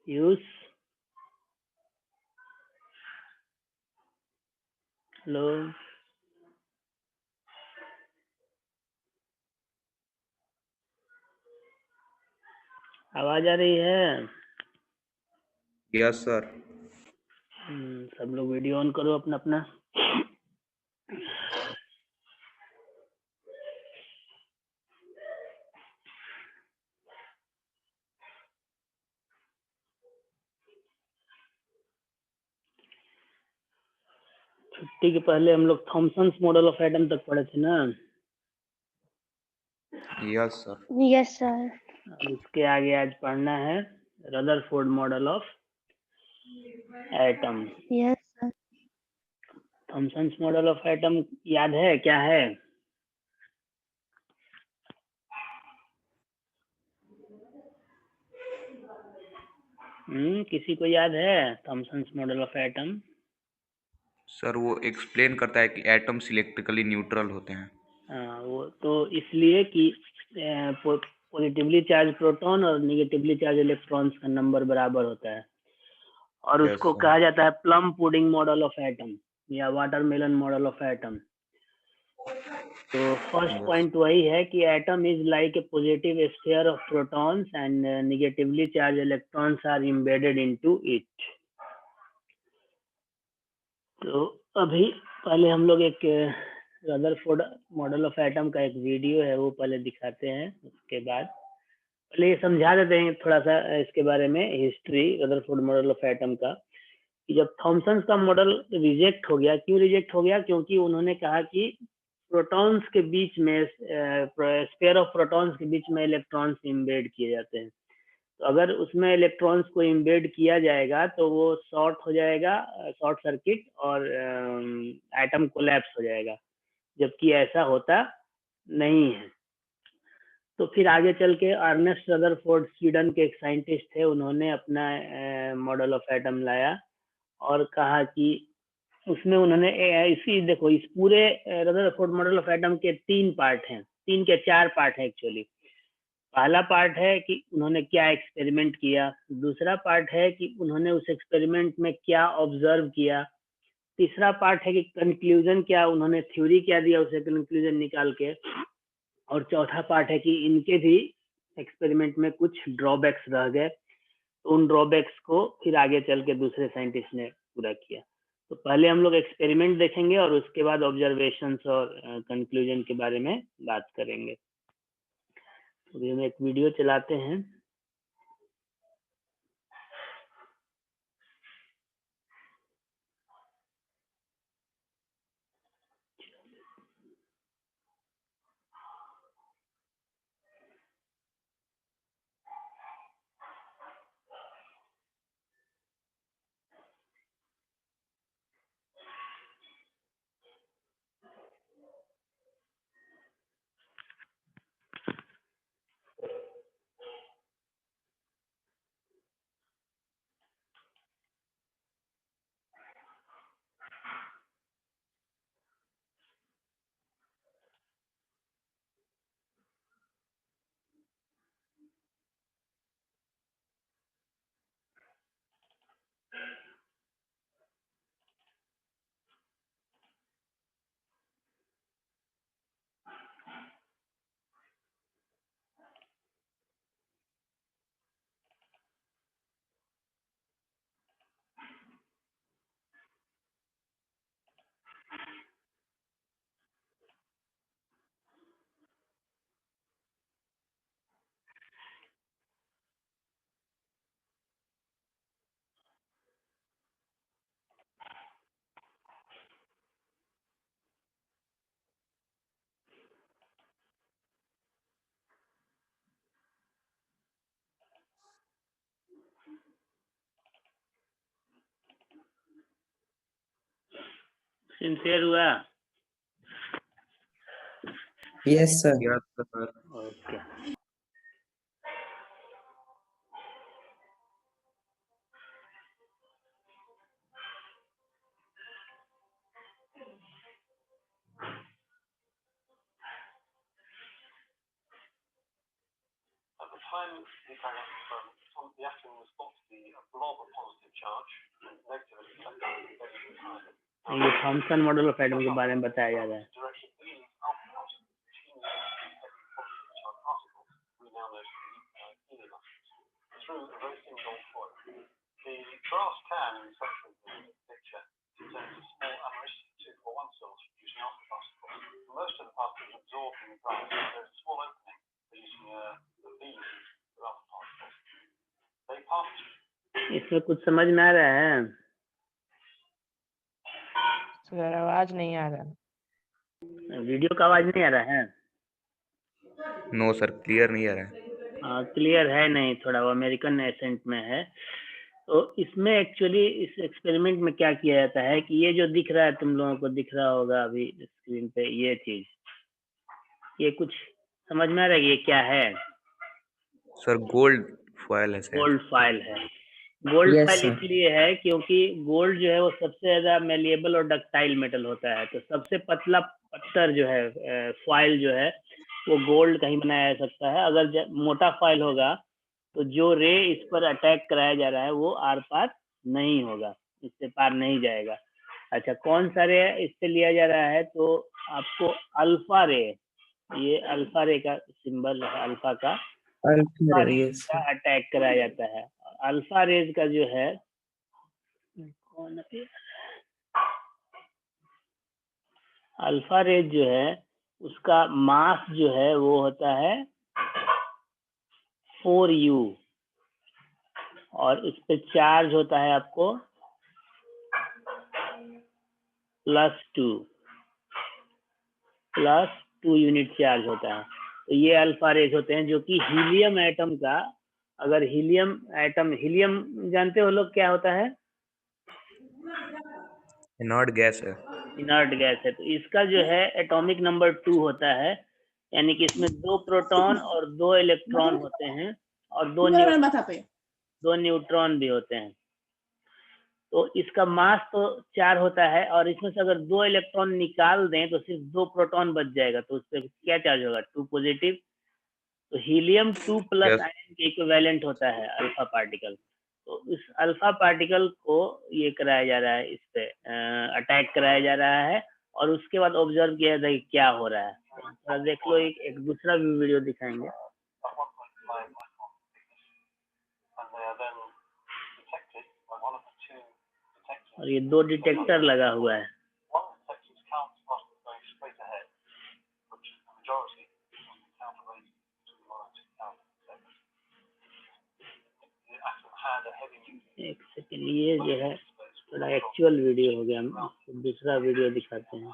Use hello आवाज आ रही है? Yes sir. सब लोग वीडियो ऑन करो अपना अपना। छुट्टी के पहले हम लोग थॉमसन्स मॉडल ऑफ एटम तक पढ़े थे ना? Yes sir. Yes sir. अब इसके आगे आज पढ़ना है Rutherford model of atom. Yes sir. Thomson's model of atom याद है क्या है? किसी को याद है Thomson's model of atom? Sir वो एक्सप्लेन करता है कि एटम्स इलेक्ट्रिकली न्यूट्रल होते हैं। हाँ, वो तो इसलिए कि पॉजिटिवली चार्ज प्रोटॉन और निगेटिवली चार्ज इलेक्ट्रॉन्स का नंबर बराबर होता है, और Yes, उसको sir. कहा जाता है plum pudding model of atom या वाटरमेलन मॉडल ऑफ एटम। तो फर्स्ट Yes. पॉइंट वही है कि atom is like a positive sphere of protons and negatively charge electrons are embedded into it. तो अभी पहले हम लोग एक रदरफोर्ड मॉडल ऑफ एटम का एक वीडियो है वो पहले दिखाते हैं, उसके बाद पहले ये समझा देते हैं थोड़ा सा इसके बारे में history Rutherford model of atom का। कि जब थॉमसन का मॉडल रिजेक्ट हो गया, क्यों रिजेक्ट हो गया? क्योंकि उन्होंने कहा कि प्रोटॉन्स के बीच में स्पेयर ऑफ प्रोटॉन्स के बीच में इलेक्ट्रॉन्स इम्बेड किए जाते हैं, तो अगर उसमें इलेक्ट्रॉन्स को इम्बेड किया जाएगा तो वो शॉर्ट हो जाएगा, शॉर्ट सर्किट, और एटम कोलैप्स हो जाएगा, जबकि ऐसा होता नहीं है। तो फिर आगे चल के अर्नेस्ट रदरफोर्ड स्वीडन के एक साइंटिस्ट थे, उन्होंने अपना मॉडल ऑफ एटम लाया और कहा कि उसमें उन्होंने इसी देखो इस पूरे रदरफोर्ड मॉडल ऑफ एटम के 3 पार्ट हैं, 3 के 4 पार्ट हैं एक्चुअली। पहला पार्ट है कि उन्होंने क्या एक्सपेरिमेंट किया, दूसरा पार्ट है कि उन्होंने उस एक्सपेरिमेंट में क्या ऑब्जर्व किया, तीसरा पार्ट है कि कंक्लूजन क्या, उन्होंने थ्योरी क्या दिया उसे कंक्लूजन निकाल के, और चौथा पार्ट है कि इनके भी एक्सपेरिमेंट में कुछ ड्रॉबैक्स रह गए, तो उन ड्रॉबैक्स को फिर आगे चल के दूसरे साइंटिस्ट ने पूरा किया। तो पहले हम लोग एक्सपेरिमेंट देखेंगे और उसके बाद ऑब्जर्वेशंस और कंक्लूजन के बारे में बात करेंगे। तो अभी हम एक वीडियो चलाते हैं। सिंसियर हुआ? Yes sir. Yes, sir. Okay. ये थॉमसन मॉडल ऑफ एटम के बारे में बताया जा रहा है। इसमें कुछ समझ में आ रहा है? सर आवाज नहीं आ रहा। वीडियो का आवाज नहीं आ रहा है? नो सर, क्लियर नहीं आ रहा है। हाँ, क्लियर है नहीं, थोड़ा वो अमेरिकन एसेंट में है। तो इसमें एक्चुअली इस एक्सपेरिमेंट में क्या किया जाता है कि ये जो दिख रहा है, तुम लोगों को दिख रहा होगा अभी स्क्रीन पे, ये चीज, ये कुछ समझ में आ रहा है कि ये क्या है? सर गोल्ड फॉयल है सर। गोल्ड फाइल है। Gold Yes, file sir. इसलिए है क्योंकि गोल्ड जो है वो सबसे ज्यादा मेलिएबल और डक्टाइल मेटल होता है। तो सबसे पतला पत्थर जो है, फॉइल जो है, वो गोल्ड का ही बनाया जा सकता है। अगर मोटा फॉइल होगा तो जो रे इस पर अटैक कराया जा रहा है वो आर पार नहीं होगा, इससे पार नहीं जाएगा। अच्छा, कौन सा रे इससे लिया जा रहा है? तो आपको अल्फा रे, ये अल्फा रे का सिंबल है, अल्फा का Alpha ray, yes, sir. Attack कराया जाता है। अल्फा रेज का जो है, कौन है? अल्फा रेज जो है उसका मास जो है वो होता है 4u, और इस पे चार्ज होता है आपको +2 यूनिट चार्ज होता है। तो ये अल्फा रेज होते हैं, जो कि हीलियम एटम का, अगर हीलियम जानते हो लोग क्या होता है? इनर्ट गैस है। इनर्ट गैस है। तो इसका जो है एटॉमिक नंबर 2 होता है, यानी कि इसमें 2 प्रोटॉन और 2 इलेक्ट्रॉन होते हैं, और 2 न्यूट्रॉन भी होते हैं। तो इसका मास तो 4 होता है, और इसमें से अगर 2 इलेक्ट्रॉन निकाल दें तो सिर्फ 2 प्रोटॉन बच जाएगा। तो उस पर क्या चार्ज होगा? 2 पॉजिटिव। तो हीलियम 2 प्लस Yes. आयन के इक्विवेलेंट होता है अल्फा पार्टिकल। तो इस अल्फा पार्टिकल को ये कराया जा रहा है, इस पे अटैक कराया जा रहा है, और उसके बाद ऑब्जर्व किया जाता है कि क्या हो रहा है। तो देख लो, एक दूसरा भी वीडियो दिखाएंगे। और ये 2 डिटेक्टर लगा हुआ है। एक सेकंड, ये जो है थोड़ा एक्चुअल वीडियो हो गया, हम दूसरा वीडियो दिखाते हैं।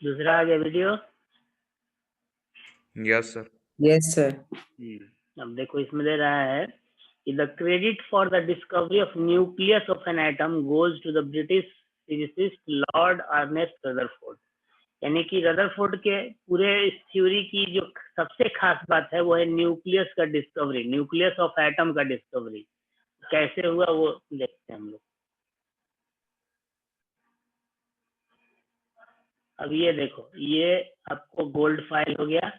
दूसरा आ गया video. Yes sir. Yes, sir. अब देखो, इसमें दे रहा है कि the credit for the discovery of nucleus of an atom goes to the British physicist lord Ernest Rutherford. यानी कि रदरफोर्ड के पूरे इस थ्योरी की जो सबसे खास बात है वो है न्यूक्लियस का डिस्कवरी, न्यूक्लियस ऑफ एटम का डिस्कवरी। कैसे हुआ वो देखते हैं हम लोग। अब ये देखो, ये आपको गोल्ड फाइल हो गया।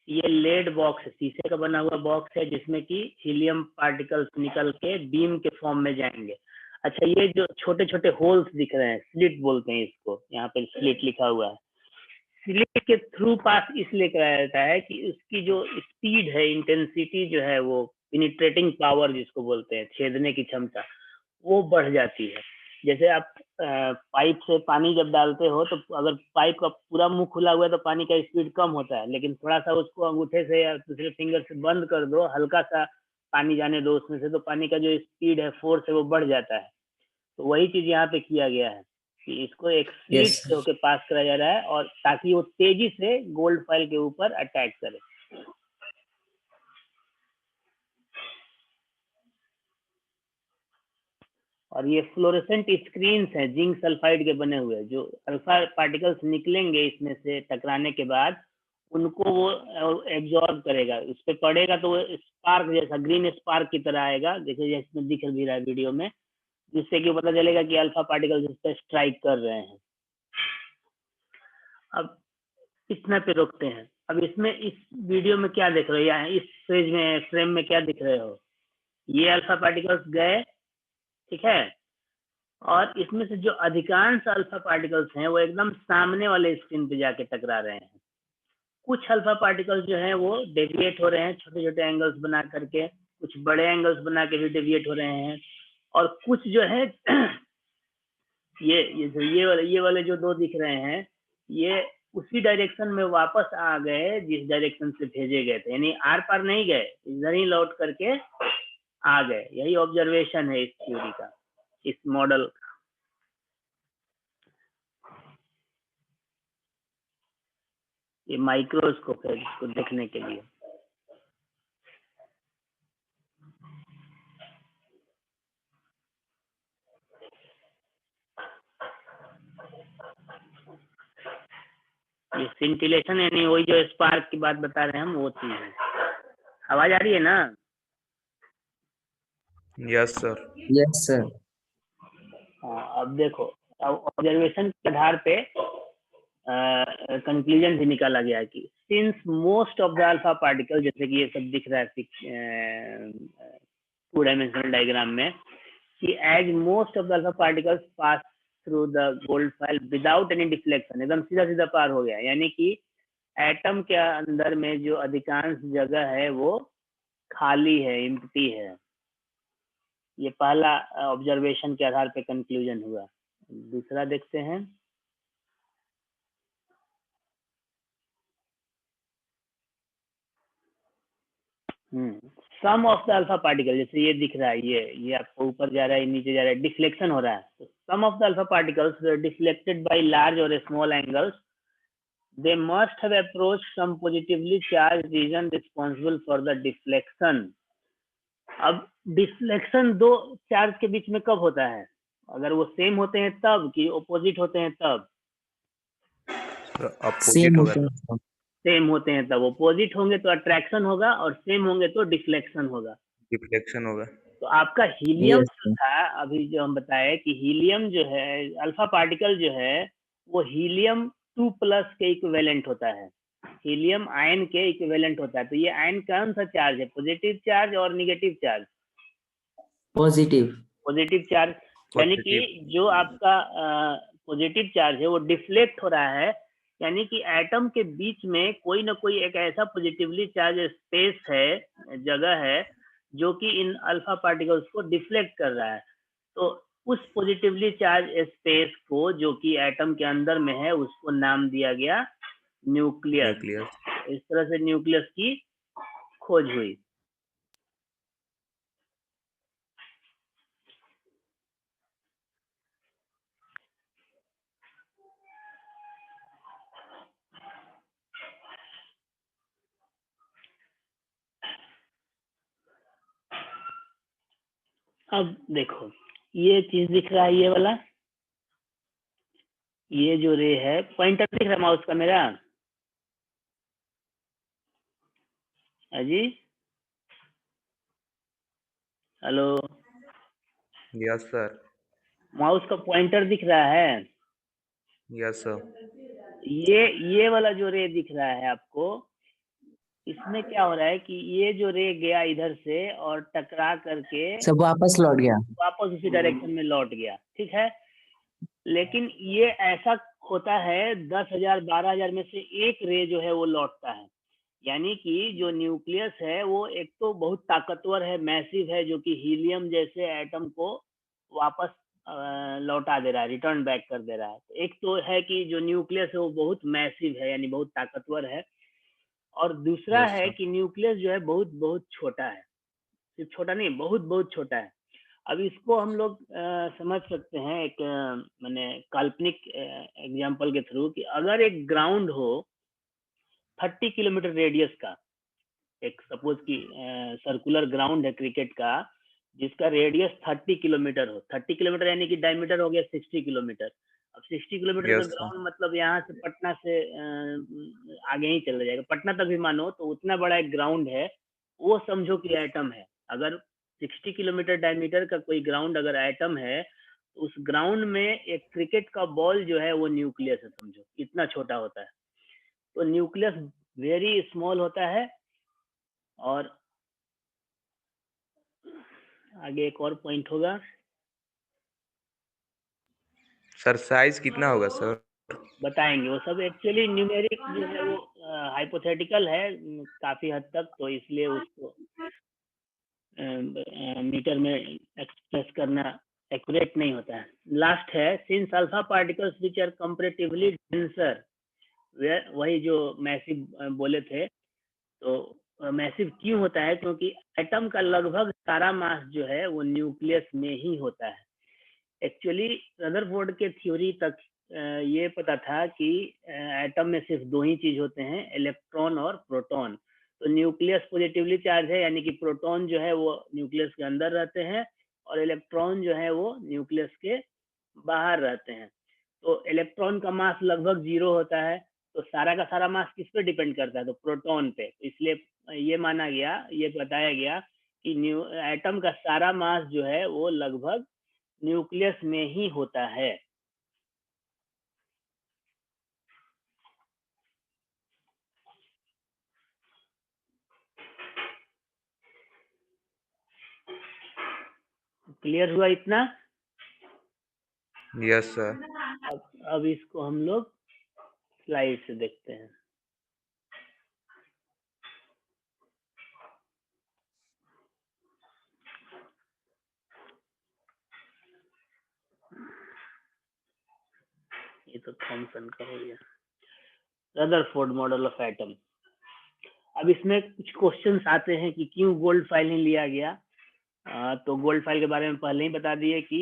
ये लेड बॉक्स है, शीशे का बना हुआ बॉक्स है, जिसमें कि हीलियम पार्टिकल्स निकल के बीम के फॉर्म में जाएंगे। अच्छा, ये जो छोटे छोटे होल्स दिख रहे हैं, स्लिट बोलते हैं इसको, यहाँ पे स्लिट लिखा हुआ है। स्लिट के थ्रू पास इसलिए कराया जाता है कि उसकी जो स्पीड है, इंटेंसिटी जो है, वो पेनिट्रेटिंग पावर जिसको बोलते हैं, छेदने की क्षमता, वो बढ़ जाती है। जैसे आप पाइप से पानी जब डालते हो, तो अगर पाइप का पूरा मुंह खुला हुआ है तो पानी का स्पीड कम होता है, लेकिन थोड़ा सा उसको अंगूठे से या दूसरे फिंगर से बंद कर दो, हल्का सा पानी जाने दो उसमें से, तो पानी का जो स्पीड है, फोर्स है, वो बढ़ जाता है। तो वही चीज यहाँ पे किया गया है कि इसको एक स्लिट Yes, से sir. होके पास करा जा रहा है, और ताकि वो तेजी से गोल्ड फॉइल के ऊपर अटैक करे। और ये फ्लोरेसेंट स्क्रीन्स हैं जिंक सल्फाइड के बने हुए, जो अल्फा पार्टिकल्स निकलेंगे इसमें से टकराने के बाद, उनको वो एब्जॉर्ब करेगा, उस पर पड़ेगा तो वो स्पार्क जैसा, ग्रीन स्पार्क की तरह आएगा, देखिए इसमें दिख भी रहा है वीडियो में, जिससे कि पता चलेगा कि अल्फा पार्टिकल्स इस पर स्ट्राइक कर रहे हैं। अब इतना पे रोकते हैं। अब इसमें इस वीडियो में क्या देख रहे हो, या इस पेज में फ्रेम में क्या दिख रहे हो, ये अल्फा पार्टिकल्स गए, ठीक है, और इसमें से जो अधिकांश अल्फा पार्टिकल्स हैं वो एकदम सामने वाले स्क्रीन पे जाके टकरा रहे हैं। कुछ अल्फा पार्टिकल्स जो हैं वो डेविएट हो रहे हैं छोटे छोटे एंगल्स बना करके, कुछ बड़े एंगल्स बना के भी डेविएट हो रहे हैं, और कुछ जो है ये वाले जो दो दिख रहे हैं, ये उसी डायरेक्शन में वापस आ गए जिस डायरेक्शन से भेजे गए थे, यानी आर पार नहीं गए, इधर ही लौट करके आ गए। यही ऑब्जर्वेशन है इस थ्योरी का, इस मॉडल का। ये माइक्रोस्कोप है इसको देखने के लिए। ये सिंटिलेशन यानी वही जो स्पार्क की बात बता रहे हैं हम, वो चीज है। आवाज आ रही है ना? Yes sir. Yes, sir. हाँ, अब देखो, अब ऑब्जर्वेशन के आधार पे कंक्लूजन भी निकाला गया है कि since most of the alpha particle, जैसे कि ये सब दिख रहा है 2 डायमेंशनल डायग्राम में, कि as most of the alpha particles pass through the gold foil without any deflection, एकदम सीधा सीधा पार हो गया, यानी कि एटम के अंदर में जो अधिकांश जगह है वो खाली है, एम्प्टी है। ये पहला ऑब्जर्वेशन के आधार पे कंक्लूजन हुआ। दूसरा देखते हैं। सम ऑफ द अल्फा पार्टिकल, जैसे ये दिख रहा है, ये आपको ऊपर जा रहा है, नीचे जा रहा है, डिफ्लेक्शन हो रहा है। तो some of the alpha particles were deflected by large और small angles, they must have approached some positively charged region responsible for the deflection। अब डिफ्लेक्शन दो चार्ज के बीच में कब होता है? अगर वो सेम होते हैं तब, कि ऑपोजिट होते हैं तब? अपोजिट Same होगा। होता है, sir. सेम होते हैं तब। ऑपोजिट होंगे तो अट्रैक्शन होगा, और सेम होंगे तो डिफ्लेक्शन होगा। डिफ्लेक्शन होगा। तो आपका हीलियम Yes, जो sir. था, अभी जो हम बताए कि हीलियम जो है, अल्फा पार्टिकल जो है, वो हीलियम 2+ के इक्विवेलेंट होता है, हीलियम आयन के इक्विवेलेंट होता है। तो ये आयन कौन सा चार्ज है, पॉजिटिव चार्ज और negative charge? Positive. Positive charge, यानी कि जो आपका पॉजिटिव चार्ज है वो डिफ्लेक्ट हो रहा है, यानी कि एटम के बीच में कोई ना कोई एक ऐसा पॉजिटिवली चार्ज स्पेस है, जगह है, जो कि इन अल्फा पार्टिकल्स को डिफ्लेक्ट कर रहा है। तो उस पॉजिटिवली चार्ज स्पेस को, जो कि एटम के अंदर में है, उसको नाम दिया गया न्यूक्लियस। न्यूक्लियस। इस तरह से न्यूक्लियस की खोज हुई। अब देखो, ये चीज दिख रहा है, ये वाला, ये जो रे है, पॉइंटर दिख रहा है माउस का मेरा? अजी, हेलो, यस सर। माउस का पॉइंटर दिख रहा है? Yes sir. ये वाला जो रे दिख रहा है आपको, इसमें क्या हो रहा है कि ये जो रे गया इधर से और टकरा करके सब वापस लौट गया। वापस उसी डायरेक्शन में लौट गया, ठीक है। लेकिन ये ऐसा होता है 10,000 12,000 में से एक रे जो है वो लौटता है। यानी कि जो न्यूक्लियस है वो एक तो बहुत ताकतवर है, मैसिव है, जो कि हीलियम जैसे एटम को वापस लौटा दे रहा है, रिटर्न बैक कर दे रहा है। एक तो है कि जो न्यूक्लियस है वो बहुत मैसिव है, यानी बहुत ताकतवर है, और दूसरा Yes, है sir. कि न्यूक्लियस जो है बहुत बहुत छोटा है। सिर्फ छोटा नहीं, बहुत बहुत छोटा है। अब इसको हम लोग समझ सकते हैं एक माने काल्पनिक एग्जांपल के थ्रू कि अगर एक ग्राउंड हो 30 किलोमीटर रेडियस का, एक सपोज की सर्कुलर ग्राउंड है क्रिकेट का जिसका रेडियस 30 किलोमीटर हो। 30 किलोमीटर यानी कि डायमीटर हो गया 60 किलोमीटर। अब 60 किलोमीटर का यस सर। ग्राउंड मतलब यहाँ से पटना से आगे ही चला जाएगा, पटना तक भी मानो तो उतना बड़ा एक ग्राउंड है, वो समझो कि एटम है। अगर 60 किलोमीटर डायमीटर का कोई ग्राउंड अगर एटम है तो उस ग्राउंड में एक क्रिकेट का बॉल जो है वो न्यूक्लियस है, समझो इतना छोटा होता है। तो न्यूक्लियस वेरी स्मॉल होता है। और आगे एक और पॉइंट होगा, सर साइज कितना होगा सर? बताएंगे वो सब। एक्चुअली न्यूमेरिक जो है वो हाइपोथेटिकल है काफी हद तक, तो इसलिए उसको मीटर में एक्सप्रेस करना एक्यूरेट नहीं होता है। लास्ट है, since alpha particles which are comparatively denser, वही जो मैसिव बोले थे। तो मैसिव क्यों होता है? क्योंकि एटम का लगभग सारा मास जो है वो न्यूक्लियस में ही होता है। एक्चुअली रदरफोर्ड के थ्योरी तक ये पता था कि एटम में सिर्फ दो ही चीज होते हैं, इलेक्ट्रॉन और प्रोटॉन। तो न्यूक्लियस पॉजिटिवली चार्ज है, यानी कि प्रोटॉन जो है वो न्यूक्लियस के अंदर रहते हैं और इलेक्ट्रॉन जो है वो न्यूक्लियस के बाहर रहते हैं। तो इलेक्ट्रॉन का मास लगभग 0 होता है, तो सारा का सारा मास किस पे डिपेंड करता है? तो प्रोटॉन पे। इसलिए ये माना गया, ये बताया गया कि एटम का सारा मास जो है वो लगभग न्यूक्लियस में ही होता है। क्लियर हुआ इतना? Yes sir. अब इसको हम लोग स्लाइड से देखते हैं। ये तो थॉमसन का हो गया, रदरफोर्ड मॉडल ऑफ एटम। अब इसमें कुछ क्वेश्चंस आते हैं कि क्यों गोल्ड फाइल नहीं लिया गया। तो गोल्ड फाइल के बारे में पहले ही बता दिए कि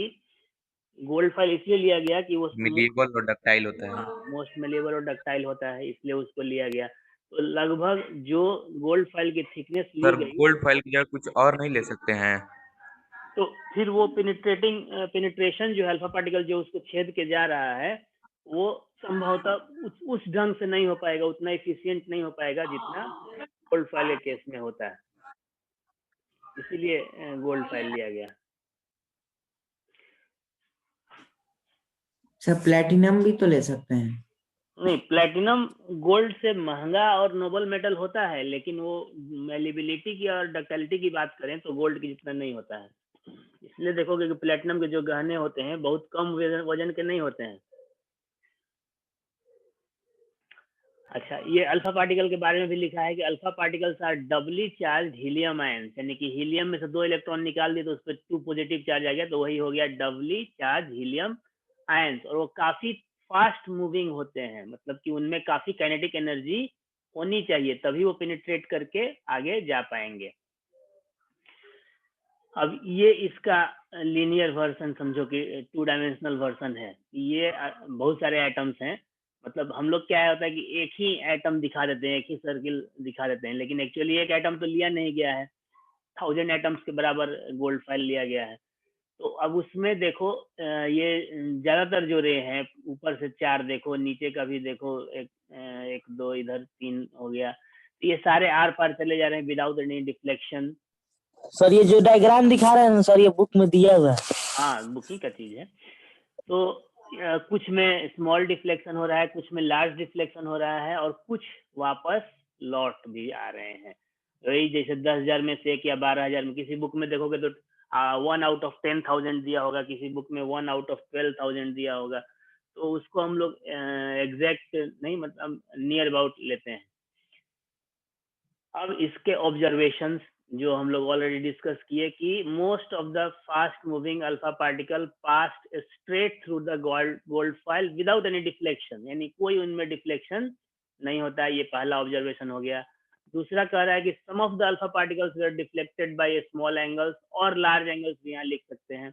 गोल्ड फाइल इसलिए लिया गया कि वो मिलेबल और डक्टाइल होता है। मोस्ट मेलेबल और डक्टाइल होता है, इसलिए उसको लिया गया। तो लगभग जो गोल्ड फाइल की थिकनेस ली सर गई, गोल्ड फाइल की जगह कुछ और नहीं ले सकते हैं? तो फिर वो पेनिट्रेशन जो है अल्फा पार्टिकल जो उसको छेद के जा रहा है, वो संभवतः उस ढंग से नहीं हो पाएगा, उतना एफिशिएंट नहीं हो पाएगा जितना गोल्ड फाइल के केस में होता है। इसीलिए गोल्ड फाइल लिया गया। सर प्लेटिनम भी तो ले सकते हैं। नहीं, प्लेटिनम गोल्ड से महंगा और नोबल मेटल होता है, लेकिन वो मेलेबिलिटी की और डक्टिलिटी की बात करें तो गोल्ड की जितना नहीं होता है। इसलिए देखोगे कि प्लेटिनम के जो गहने होते हैं बहुत कम वजन के नहीं होते हैं। अच्छा, ये अल्फा पार्टिकल के बारे में भी लिखा है कि alpha particles are doubly charged helium ions, यानी कि हीलियम में से 2 इलेक्ट्रॉन निकाल दिए तो उस पर 2 पॉजिटिव चार्ज आ गया, तो वही हो गया डबली चार्ज हीलियम आयंस। और वो काफी फास्ट मूविंग होते हैं, मतलब कि उनमें काफी काइनेटिक एनर्जी होनी चाहिए, तभी वो पेनिट्रेट करके आगे जा पाएंगे। अब ये इसका लीनियर वर्जन समझो कि 2 डायमेंशनल वर्जन है। ये बहुत सारे एटम्स हैं, मतलब हम लोग क्या होता है कि एक ही एटम दिखा देते हैं, एक ही सर्किल दिखा देते हैं, लेकिन एक्चुअली एक एटम तो लिया नहीं गया है, 1000 एटम्स के बराबर गोल्ड फाइल लिया गया है। तो अब उसमें देखो ये ज्यादातर जो रे हैं, ऊपर से 4 देखो, नीचे का भी देखो, एक 2 इधर 3 हो गया, तो ये सारे आर पार चले जा रहे हैं विदाउट एनी डिफ्लेक्शन। सर ये जो डायग्राम दिखा रहे हैं ना सर, ये बुक में दिया हुआ है। हाँ, बुकिंग का चीज है। तो कुछ में स्मॉल डिफ्लेक्शन हो रहा है, कुछ में लार्ज डिफ्लेक्शन हो रहा है, और कुछ वापस लौट भी आ रहे हैं। वही जैसे 10,000 में से 1 या 12,000 में, किसी बुक में देखोगे तो 1 आउट ऑफ 10,000 दिया होगा, किसी बुक में 1 आउट ऑफ 12,000 दिया होगा। तो उसको हम लोग एग्जैक्ट नहीं, मतलब नियर अबाउट लेते हैं। अब इसके ऑब्जर्वेशंस जो हम लोग ऑलरेडी डिस्कस किए कि most of the fast moving alpha particle passed straight through the gold foil without any deflection, यानी कोई उनमें डिफ्लेक्शन नहीं होता है। ये पहला ऑब्जर्वेशन हो गया। दूसरा कह रहा है कि some of the alpha particles were deflected by small angles, और लार्ज एंगल्स भी यहाँ लिख सकते हैं।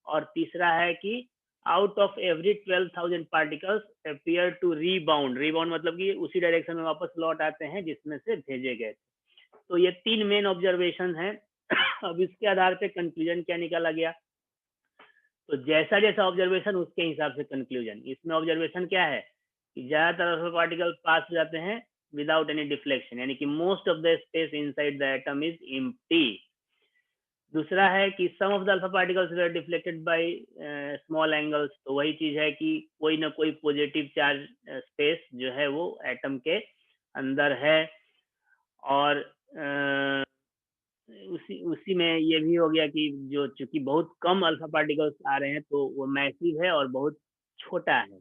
और तीसरा है कि out of every 12,000 particles appear to rebound, rebound मतलब कि उसी डायरेक्शन में वापस लौट आते हैं जिसमें से भेजे गए। तो ये 3 मेन ऑब्जर्वेशन हैं। अब इसके आधार पे कंक्लूजन क्या निकाला गया, तो जैसा जैसा ऑब्जर्वेशन उसके हिसाब से कंक्लूजन। इसमें ऑब्जर्वेशन क्या है कि ज्यादातर अल्फा पार्टिकल पास हो जाते हैं विदाउट एनी डिफ्लेक्शन, यानी कि most of the space inside the atom is empty. दूसरा है कि some of the alpha particles were deflected by small angles, तो वही चीज है कि कोई ना कोई पॉजिटिव चार्ज स्पेस जो है वो एटम के अंदर है। और उसी में ये भी हो गया कि जो चूंकि बहुत कम अल्फा पार्टिकल्स आ रहे हैं तो वो मैसिव है और बहुत छोटा है।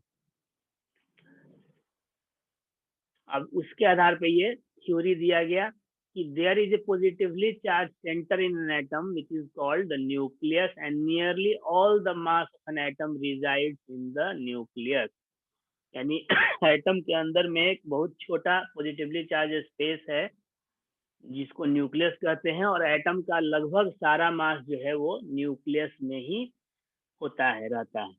अब उसके आधार पे ये थ्योरी दिया गया कि there is a positively charge centre in an atom which is called the nucleus and nearly all the mass of an atom resides in the nucleus, यानी एटम के अंदर में एक बहुत छोटा पॉजिटिवली चार्ज स्पेस है जिसको न्यूक्लियस कहते हैं, और एटम का लगभग सारा मास जो है वो न्यूक्लियस में ही होता है, रहता है।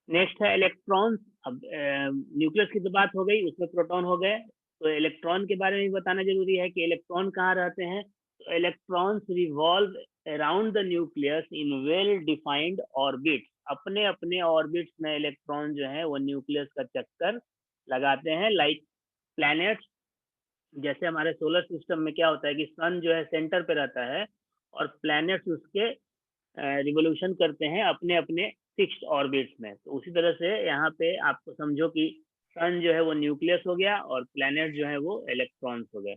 नेक्स्ट है इलेक्ट्रॉन्स। अब न्यूक्लियस की तो बात हो गई, उसमें प्रोटॉन हो गए, तो इलेक्ट्रॉन के बारे में भी बताना जरूरी है कि इलेक्ट्रॉन कहाँ रहते हैं। तो electrons revolve around the nucleus in well defined orbits, अपने अपने ऑर्बिट्स में इलेक्ट्रॉन जो है वो न्यूक्लियस का चक्कर लगाते हैं, लाइक प्लैनेट्स। जैसे हमारे सोलर सिस्टम में क्या होता है कि सन जो है सेंटर पे रहता है और प्लैनेट्स उसके रिवोल्यूशन करते हैं अपने अपने फिक्स्ड ऑर्बिट्स में। तो उसी तरह से यहाँ पे आपको समझो कि सन जो है वो न्यूक्लियस हो गया और प्लैनेट जो है वो इलेक्ट्रॉन्स हो गए।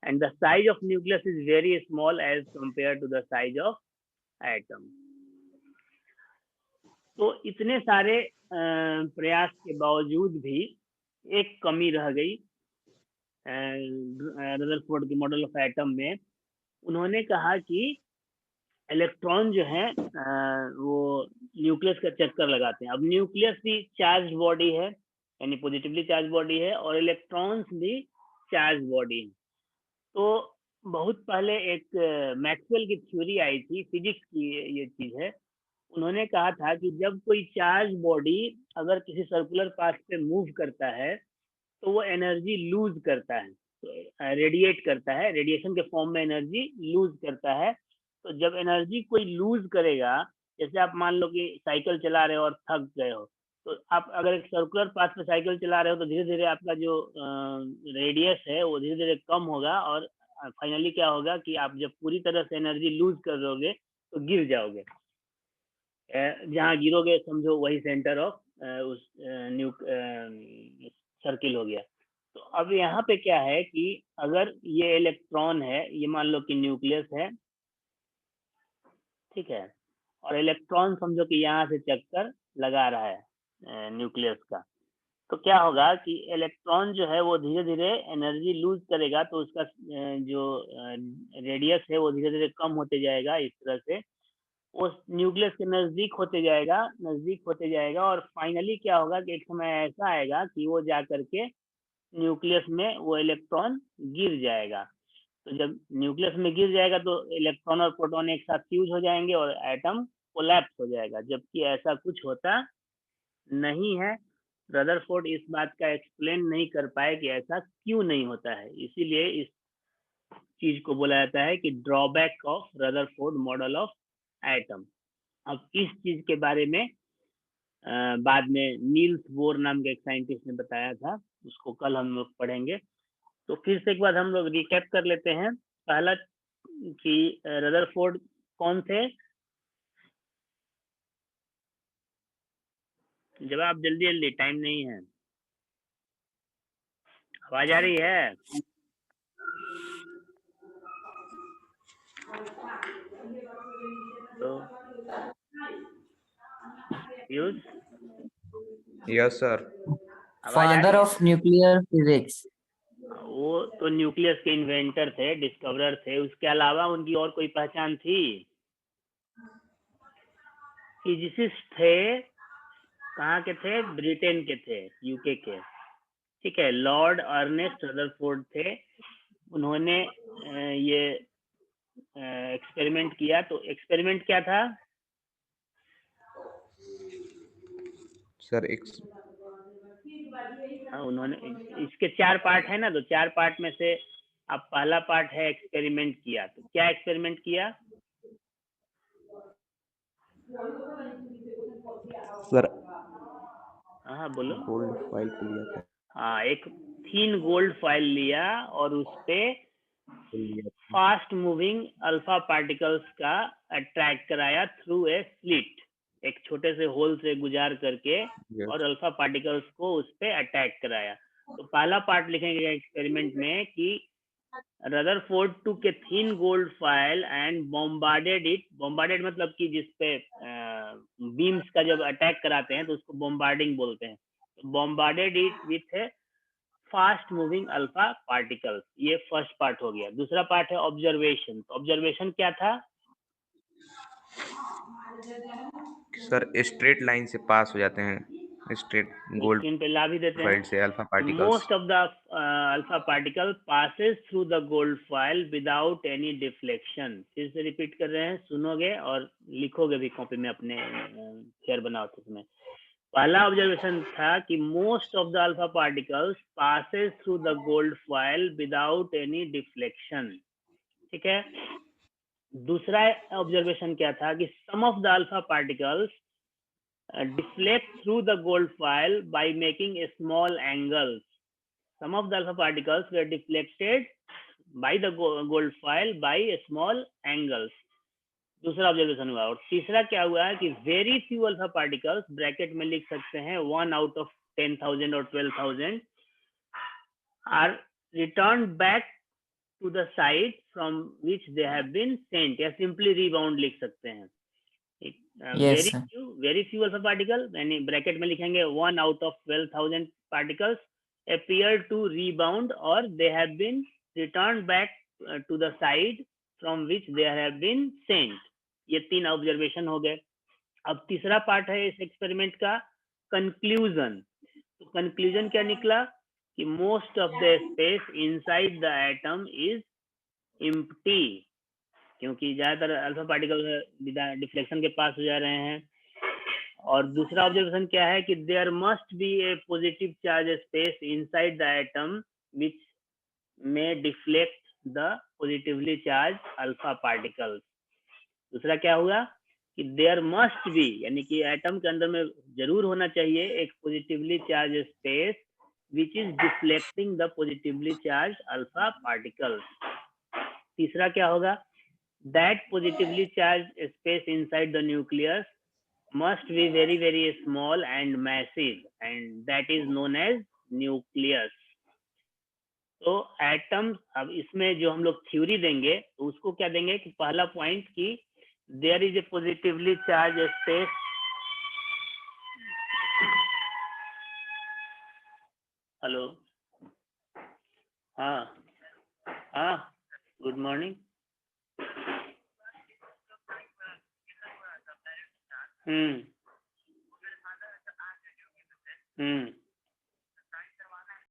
And the size of nucleus is very small as compare to the size of atom. तो इतने सारे प्रयास के बावजूद भी एक कमी रह गई रदरफोर्ड के मॉडल ऑफ एटम में। उन्होंने कहा कि इलेक्ट्रॉन जो है वो न्यूक्लियस का चक्कर लगाते हैं। अब न्यूक्लियस भी चार्ज बॉडी है, यानी पॉजिटिवली चार्ज बॉडी है, और इलेक्ट्रॉन्स भी चार्ज बॉडी है। तो बहुत पहले एक मैक्सवेल की थ्योरी आई थी, फिजिक्स की ये चीज है। उन्होंने कहा था कि जब कोई चार्ज बॉडी अगर किसी सर्कुलर पाथ पे मूव करता है तो वो एनर्जी लूज करता है, तो रेडिएट करता है, रेडिएशन के फॉर्म में एनर्जी लूज करता है। तो जब एनर्जी कोई लूज करेगा, जैसे आप मान लो कि साइकिल चला रहे हो और थक गए हो, तो आप अगर एक सर्कुलर पाथ पे साइकिल चला रहे हो तो धीरे धीरे आपका जो रेडियस है वो धीरे धीरे कम होगा, और फाइनली क्या होगा कि आप जब पूरी तरह से एनर्जी लूज कर दोगे तो गिर जाओगे। जहाँ गिरोगे समझो वही सेंटर ऑफ उस सर्किल हो गया। तो अब यहाँ पे क्या है कि अगर ये इलेक्ट्रॉन है, ये मान लो कि न्यूक्लियस है, ठीक है, और इलेक्ट्रॉन समझो कि यहाँ से चक्कर लगा रहा है न्यूक्लियस का, तो क्या होगा कि इलेक्ट्रॉन जो है वो धीरे धीरे एनर्जी लूज करेगा, तो उसका जो रेडियस है वो धीरे धीरे कम होते जाएगा। इस तरह से वो न्यूक्लियस के नजदीक होते जाएगा और फाइनली क्या होगा कि एक समय ऐसा आएगा कि वो जा करके न्यूक्लियस में वो इलेक्ट्रॉन गिर जाएगा। तो जब न्यूक्लियस में गिर जाएगा तो इलेक्ट्रॉन और प्रोटॉन एक साथ फ्यूज हो जाएंगे और एटम कोलैप्स हो जाएगा, जबकि ऐसा कुछ होता नहीं है। रदरफोर्ड इस बात का एक्सप्लेन नहीं कर पाए कि ऐसा क्यों नहीं होता है, इसीलिए इस चीज को बोला जाता है कि drawback of Rutherford model of atom. अब इस चीज के बारे में बाद में नील्स बोर नाम के एक साइंटिस्ट ने बताया था, उसको कल हम लोग पढ़ेंगे। तो फिर से एक बार हम लोग रिकैप कर लेते हैं। पहला कि रदरफोर्ड कौन थे, जवाब जल्दी जल्दी, टाइम नहीं है। आवाज आ रही है? तो use yes sir. Father of nuclear physics. वो तो न्यूक्लियस के इन्वेंटर थे, डिस्कवरर थे। उसके अलावा उनकी और कोई पहचान थी? फिजिसिस्ट थे, कहाँ के थे? ब्रिटेन के थे, यूके के, ठीक है। लॉर्ड अर्नेस्ट रदरफोर्ड थे, उन्होंने ये एक्सपेरिमेंट किया। तो एक्सपेरिमेंट क्या था? सर उन्होंने इसके 4 पार्ट है ना, तो 4 पार्ट में से अब पहला पार्ट है एक्सपेरिमेंट किया। तो क्या एक्सपेरिमेंट किया? सर हाँ बोलो। गोल्ड फाइल को लिया था। हाँ, एक थीन गोल्ड फाइल लिया और उस पे फास्ट मूविंग अल्फा पार्टिकल्स का अट्रैक्ट कराया थ्रू ए स्लिट, एक छोटे से होल से गुजार करके, और अल्फा पार्टिकल्स को उस पे अटैक कराया। तो पहला पार्ट लिखेंगे एक्सपेरिमेंट में कि Rutherford took a thin gold foil and bombarded it। bombarded मतलब कि जिसपे बीम्स का जब अटैक कराते हैं तो उसको bombarding बोलते हैं। तो bombarded it with a fast moving alpha particles। ये फर्स्ट पार्ट हो गया। दूसरा पार्ट है ऑब्जर्वेशन। तो ऑब्जर्वेशन क्या था? सर स्ट्रेट लाइन से पास हो जाते हैं, स्ट्रेट गोल्ड स्क्रीन पे ला भी देते फाइल हैं। से alpha particles. Most of the alpha particle passes through the gold foil without any deflection. फिर से रिपीट कर रहे हैं, सुनोगे और लिखोगे भी कॉपी में अपने शेयर बनाओ तो उसमें। पहला ऑब्जर्वेशन था कि most of the alpha particles passes through the gold foil without any deflection. ठीक है। दूसरा ऑब्जर्वेशन क्या था कि some of the alpha particles deflect through the gold foil by making a small angles। Some of the alpha particles were deflected by the gold foil by a small angles। दूसरा observation हुआ। और तीसरा क्या हुआ है कि very few alpha particles, bracket में लिख सकते हैं 1 out of 10,000 और 12,000, are returned back to the site from which they have been sent, या simply rebound लिख सकते हैं। Yes, sir. Very few alpha particle, यानी ब्रैकेट में लिखेंगे 1 out of 12,000 particles appear to rebound or they have been returned back to the side from which they have been sent। ये 3 observation हो गए। अब तीसरा पार्ट है इस एक्सपेरिमेंट का, कंक्लूजन। तो कंक्लूजन क्या निकला कि most of the space inside the atom is empty, क्योंकि ज्यादातर अल्फा पार्टिकल डिफ्लेक्शन के पास हो जा रहे हैं। और दूसरा ऑब्जर्वेशन क्या है कि there must be a positive charge space inside the atom which may deflect the positively charged alpha particles. दूसरा क्या हुआ कि देयर मस्ट बी, यानी कि एटम के अंदर में जरूर होना चाहिए एक positively charge space which is deflecting the positively charged alpha particles. तीसरा क्या होगा, that positively charged space inside the nucleus must be very very small and massive, and that is known as nucleus। तो atom, अब इसमें जो हम लोग theory देंगे तो उसको क्या देंगे कि पहला पॉइंट कि there is a positively charge space. Hello, हाँ हाँ, गुड मॉर्निंग। हम्म।